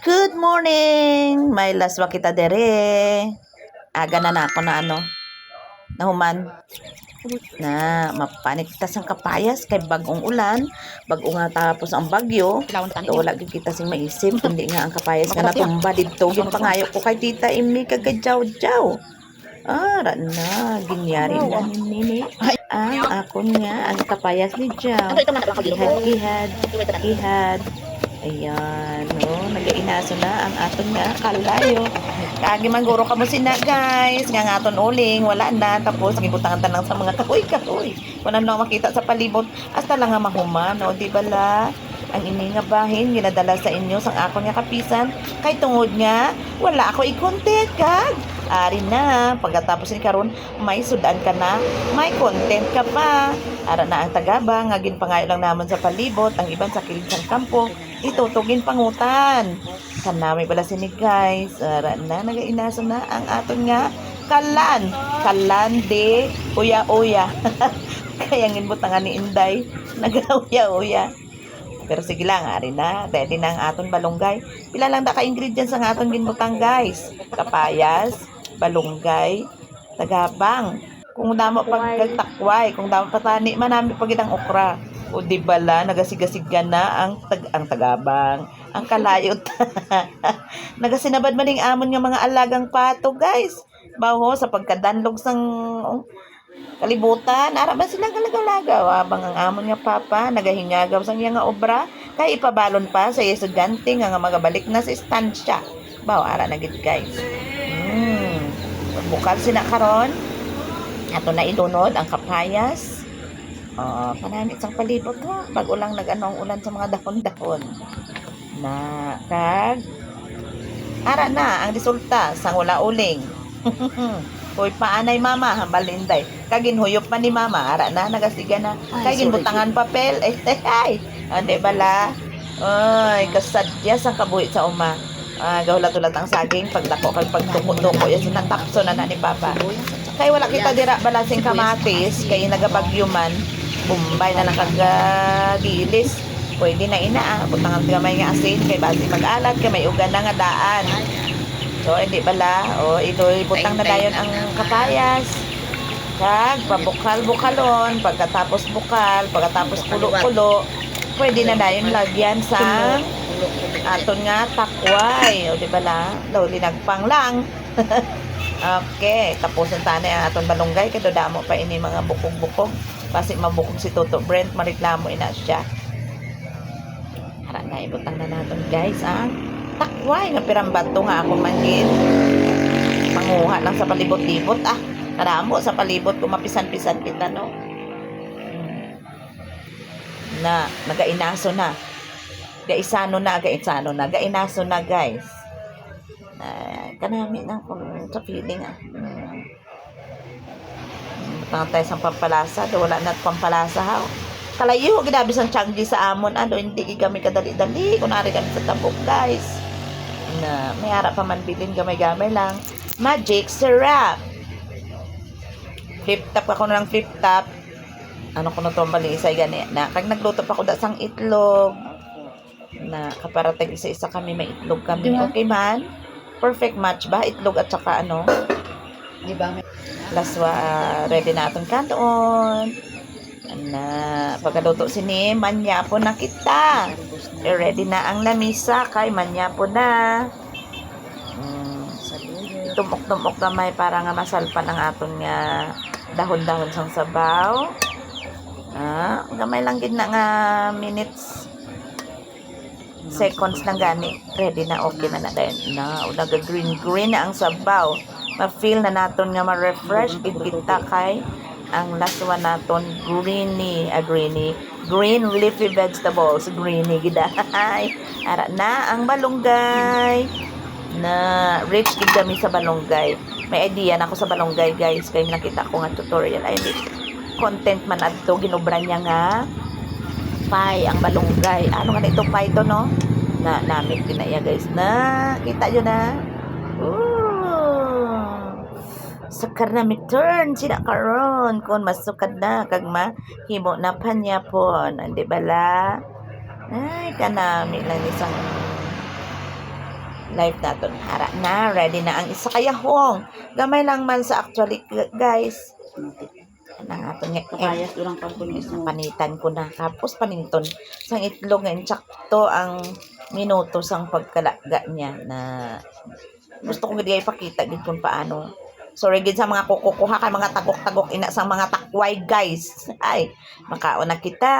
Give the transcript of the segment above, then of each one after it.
Good morning! May laswa kita dere. Aga na ako na nahuman. Na mapanik kita sang kapayas kay bagong ulan, bagong nga tapos ang bagyo. So wala gid kita sing maisip kundi nga ang kapayas nga natumba didto gin pangayo ko kay Tita Imi kagadjaw-jaw. Ra na ginyari na nini. Ako nga ang kapayas ni Jaw. Ihad. Ayan, nagainaso na ang aton nga kalayo. Kaagi man guro kamo sina guys, nga aton uling wala na tapos gibutangan tanang sa mga kahoy. Wala na makita sa palibot hasta lang nga mahuman, no, di bala? Ang ini nga bahin ginadala sa inyo sang akon nga kapisan kay tungod nga wala ako i-content kag ari na pagkatapos ni karon may sudan ka na, may content ka pa. Ara na ang tagaba nga ginpangayo lang naman sa palibot, ang iban sa kilid sang kampo itutugin pangutan. Kanami pala sini guys. Ara na nagainaso na ang aton nga kalan de uya. Kaya ginbutangan ni Inday nagauya-uya. Pero sige lang, ari na. Ready na ang aton balunggay. Pila lang da ka-ingredients ang aton ginbutang guys. Kapayas, balunggay, tagabang. Kung damo pagtakway, kung damo patani, manami pag ang okra. O di bala, nagasigasig na ang tagabang, ang kalayot. Nagasinabad maning amon nga mga alagang pato guys. Baho sa pagkadanlog sang kalibutan, ara ba sila galagaw-lagaw abang ang amon nga papa nagahingagaw sang iya nga obra kay ipabalon pa sa estudyante nga magabalik na sa istansya. Baw ara na gid guys. Bukal sina karon. Ato na idunod ang kapayas. Pananit sang palibot ha. Bago lang nag-ano ang ulan sa mga dahon-dahon. Na kag ara na ang resulta sang wala uling. Hoy paanay mama hambal Inday. Kagin huyop pa ni mama ara na nagasiga na. Kay ginbutangan papel. Ay. Ande bala. Ay kasadya sang kabuhi sa uma. Gahulat-ulat ang saging pagdako kay pagtuko-tuko yan sinatapso na ni papa. Kay wala kita dira balasing kamatis kay nagabagyo man. Bumbay na lang kagagilis. Pwede na ina butangan gamay nga asin kay basi mag-alat kay may ugan na nga daan. So, hindi bala. Ibutang na dayon ang kapayas. Kag, pabukal-bukalon. Pagkatapos bukal, pagkatapos kulo-kulo, pwede na dayon lagyan sa aton nga takway. O, di bala? Linagpang lang. Okay. Tapusin tani ang aton balunggay. Kaya damo pa ini mga bukog-bukog. Kasi mabukog si Toto Brent. Mariklamo ina siya. Harap na, ibutang na natin guys, takway nga pirambato nga ako mangin panguha lang sa palibot-libot karamo sa palibot kung mapisan-pisan kita no na nagainaso na gaisano na guys kanami na kung sa feeling tayo sa pampalasa wala na pampalasa ha kalayo ginabi sang Changi sa amon hindi kami kadali-dali kunari kami sa tabok guys na may harap pa man bilin gamay-gamay lang magic syrup flip top ako ng flip top ano ko na to balisay gani na kag nagluto pa ko da sang itlog na kaparatag isa-isa kami may itlog kami okay man perfect match ba itlog at saka di ba laswa ready na atong kanton na pagkaluto sini manyapo na kita ready na ang lamisa kay manyapo na tumok-tumok gamay para nga masalpan ang aton nga dahon-dahon sang sabaw gamay lang gid na nga minutes seconds lang gani ready na okay na dayon na unaga green na ang sabaw ma-feel na naton nga ma-refresh kita kay ang laswa naton green leafy vegetables greeny giday ara na ang balunggay na rich gid kami sa balunggay may idea na ako sa balunggay guys kay nakita ko nga tutorial ay content man adto ginobra niya nga pie ang balunggay ano nga ito pie to no na namit din na iya guys na kita yun na sukar na mi turn sila karon kung masukad na kag mahimo na panyapon di bala ay kanami lang isang life naton. Hara na, ready na ang isa kayahong. Gamay lang man sa actually, guys. Ang aton nga Kapayas durang pagpunis mo. panitan ko na. Tapos paninton. Sang itlog nga insakto ang minuto sang pagkalaga niya na gusto ko gid ipakita gid kung paano. Sorry gid sa mga kukuha kay mga tagok-tagok ina sang mga takway, guys. Ay, makaon na kita.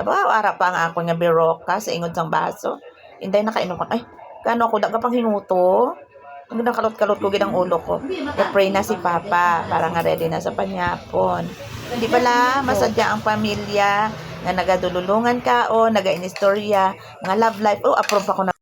Aba, ara pa ang ako nga biroka sa ingod sang baso. Inday nakainom ko. Ay, kano ako daga pang hinuto. Ang kalot-kalot ko gid ang ulo ko. I-pray na si Papa para nga ready na sa panyapon. Di bala, masadya ang pamilya nga nagadululungan ka o naga-inistorya, nga love life. Oh, approve ako na